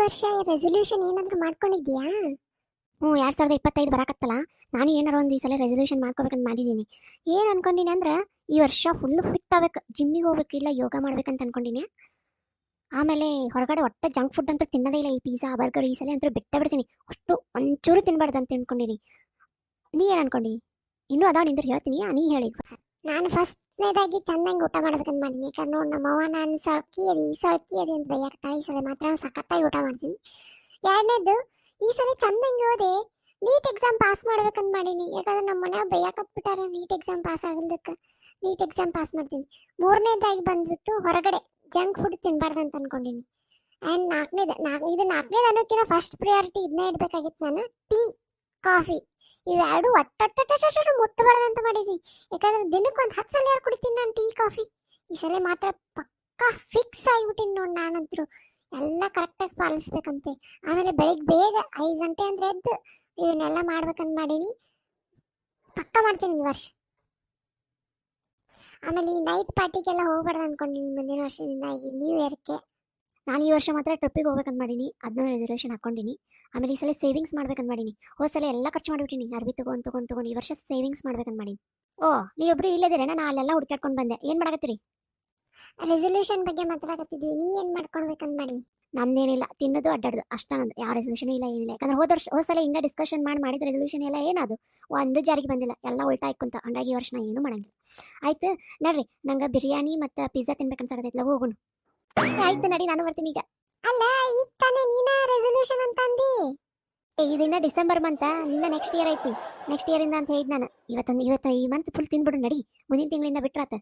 ವರ್ಷ ರೆಸೊಲ್ಯೂಷನ್ ಏನಾದರೂ ಮಾಡ್ಕೊಂಡಿದ್ಯಾ? 2025 ಬರಾಕತ್ತಲ್ಲ, ನಾನು ಏನಾರ ಒಂದು ಈ ಸಲ ರೆಸೊಲ್ಯೂಷನ್ ಮಾಡ್ಕೋಬೇಕಂತ ಮಾಡಿದ್ದೀನಿ. ಏನು ಅನ್ಕೊಂಡಿನಿ ಅಂದ್ರೆ ಈ ವರ್ಷ ಫುಲ್ ಫಿಟ್ ಆಗ್ಬೇಕು, ಜಿಮ್ಮಿಗೆ ಹೋಗ್ಬೇಕು, ಇಲ್ಲ ಯೋಗ ಮಾಡ್ಬೇಕಂತ ಅನ್ಕೊಂಡಿನಿ. ಆಮೇಲೆ ಹೊರಗಡೆ ಒಟ್ಟ ಜಂಕ್ ಫುಡ್ ಅಂತ ತಿನ್ನೋದೇ ಇಲ್ಲ. ಈ ಪಿಜ್ಜಾ ಬರ್ಗರ್ ಈ ಸಲ ಅಂತೂ ಬಿಟ್ಟೇ ಬಿಡ್ತೀನಿ. ಅಷ್ಟು ಒಂಚೂರು ತಿನ್ಬಾರ್ದು ಅಂತ ಅನ್ಕೊಂಡಿನಿ. ನೀ ಏನು ಅನ್ಕೊಂಡಿ? ಇನ್ನೂ ಅದಾವ ನಿಂದ್ರೆ ಹೇಳ್ತೀನಿ, ನೀ ಹೇಳಿ. ನಾನು ಫಸ್ಟ್ನೇದಾಗಿ ಚಂದಂಗೆ ಊಟ ಮಾಡ್ಬೇಕಂತ ಮಾಡೀನಿ. ಯಾಕಂದ್ರೆ ನೋಡಿ ನಮ್ಮವ್ವ ನಾನು ಸಳ್ಕಿ ಅದಿ ಅಂತ ಬೈಯಾಕ್ತಾಳೆ. ಈ ಸಲ ಮಾತ್ರ ಸಖತ್ತಾಗಿ ಊಟ ಮಾಡ್ತೀನಿ. ಎರಡನೇದು, ಈ ಸಲ ಚಂದಂಗೆ ಓದಿ ನೀಟ್ ಎಕ್ಸಾಮ್ ಪಾಸ್ ಮಾಡ್ಬೇಕಂತ ಮಾಡೀನಿ. ಯಾಕಂದ್ರೆ ನಮ್ಮ ಮನ್ಯಾಗ ಬೈಯಾಕತ್ಬಿಟ್ಟಾರ ನೀಟ್ ಎಕ್ಸಾಮ್ ಪಾಸ್ ಆಗಲ್ದಕ್ಕೆ. ನೀಟ್ ಎಕ್ಸಾಮ್ ಪಾಸ್ ಮಾಡ್ತೀನಿ. ಮೂರನೇದಾಗಿ ಬಂದ್ಬಿಟ್ಟು ಹೊರಗಡೆ ಜಂಕ್ ಫುಡ್ ತಿನ್ಬಾರ್ದು ಅಂತ ಅನ್ಕೊಂಡಿನಿ. ಆ್ಯಂಡ್ ನಾಲ್ಕನೇದು ಅನ್ನೋಕ್ಕಿಂತ ಫಸ್ಟ್ ಪ್ರಿಯಾರಿಟಿ ಇದನ್ನೇ ಇಡಬೇಕಾಗಿತ್ತು. ನಾನು ಟೀ, ಕಾಫಿ ಇವೆರಡು ಒಟ್ಟೊಟ್ಟು ಮುಟ್ಟಬಾರ್ದು ಅಂತ ಮಾಡಿದ್ವಿ. ಯಾಕಂದ್ರೆ ದಿನಕ್ಕೆ ಒಂದು 10 ಸಲ ಯಾರು ಕುಡಿತೀನಿ ನಾನು ಟೀ ಕಾಫಿ. ಈ ಸಲ ಮಾತ್ರ ಪಕ್ಕಾ ಫಿಕ್ಸ್ ಆಗಿಬಿಟ್ಟಿನಿ ನೋಡಿ. ನಾನಂತರೂ ಎಲ್ಲ ಕರೆಕ್ಟಾಗಿ ಪಾಲಿಸ್ಬೇಕಂತೆ. ಆಮೇಲೆ ಬೆಳಿಗ್ಗೆ ಬೇಗ 5 ಗಂಟೆ ಅಂದ್ರೆ ಎದ್ದು ಇವನ್ನೆಲ್ಲ ಮಾಡ್ಬೇಕಂತ ಮಾಡೀನಿ. ಪಕ್ಕ ಮಾಡ್ತೀನಿ ಈ ವರ್ಷ. ಆಮೇಲೆ ಈ ನೈಟ್ ಪಾರ್ಟಿಗೆಲ್ಲ ಹೋಗ್ಬಾರ್ದು ಅನ್ಕೊಂಡಿನಿ ಮುಂದಿನ ವರ್ಷದಿಂದ, ಈ ನ್ಯೂ ಇಯರ್ಗೆ. ನಾನು ಈ ವರ್ಷ ಮಾತ್ರ ಟ್ರಿಪ್ಪಿಗೆ ಹೋಗ್ಬೇಕಂತ ಮಾಡೀನಿ. ಅದನ್ನ ರೆಸರ್ವೇಷನ್ ಹಾಕೊಂಡಿನಿ. ಆಮೇಲೆ ಈ ಸಲ ಸೇವಿಂಗ್ಸ್ ಮಾಡ್ಬೇಕಂತ ಮಾಡೀನಿ. ಹೋದ ಸಲ ಎಲ್ಲ ಖರ್ಚು ಮಾಡಿಬಿಟ್ಟಿನಿ, ಅರ್ಬಿ ತಗೊಂಡು ಈ ವರ್ಷ ಸೇವಿಂಗ್ಸ್ ಮಾಡ್ಬೇಕಂತ ಮಾಡೀನಿ. ಓ, ನೀವೊಬ್ರು ಇಲ್ಲದಿರೇನ? ನಾ ಅಲ್ಲೆಲ್ಲ ಹುಡುಕಾಡ್ಕೊಂಡು ಬಂದೆ. ಏನು ಮಾಡಕತ್ತೀರಿ? ರೆಸೊಲ್ಯೂಷನ್ ಬಗ್ಗೆ ಮಾತಾಡಕತ್ತಿದ್ವಿ. ನೀ ಏನು ಮಾಡ್ಕೊಳ್ಬೇಕಂತ ಮಾಡಿ? ನಂದೇನಿಲ್ಲ, ತಿನ್ನೋದು ಅಡ್ಡಾಡೋದು ಅಷ್ಟ. ನಂದು ಯಾವ ರೆಸಲ್ಯೂಷನ್ ಇಲ್ಲ, ಏನಿಲ್ಲ. ಯಾಕಂದ್ರೆ ಹೋದ ಸಲ ಹಿಂಗೆ ಡಿಸ್ಕಷನ್ ಮಾಡಿದ ರೆಸಲ್ಯೂಷನ್ ಎಲ್ಲ ಏನದು ಒಂದು ಜಾರಿಗೆ ಬಂದಿಲ್ಲ, ಎಲ್ಲ ಉಲ್ಟಾ ಇಕ್ಕಂತ. ಹಂಗಾಗಿ ಈ ವರ್ಷ ನಾ ಏನು ಮಾಡಂಗಿಲ್ಲ. ಆಯ್ತು ನಡ್ರಿ, ನಂಗೆ ಬಿರಿಯಾನಿ ಮತ್ತು ಪಿಜ್ಜಾ ತಿನ್ಬೇಕನ್ಸಾಕತ್ತೈತ್ಲ, ಹೋಗೋಣ. ಆಯ್ತು ನಡಿ, ನಾನು ಬರ್ತೀನಿ ಈಗ. ಅಲ್ಲ, ಈಗ ತಾನೇ ನೀನ ರೆಸೊಲ್ಯೂಷನ್ ಅಂತ ಅಂದಿ. ಇದನ್ನ ಡಿಸೆಂಬರ್ ಮಂತ, ನಿನ್ನ ನೆಕ್ಸ್ಟ್ ಇಯರ್ ಐತಿ. ನೆಕ್ಸ್ಟ್ ಇಯರಿಂದ ಅಂತ ಹೇಳಿದ್ ನಾನು. ಇವತ್ತು ಈ ಮಂತ್ ಫುಲ್ ತಿನ್ಬಿಡು ನಡಿ, ಮುಂದಿನ ತಿಂಗಳಿಂದ ಬಿಟ್ರಾತ.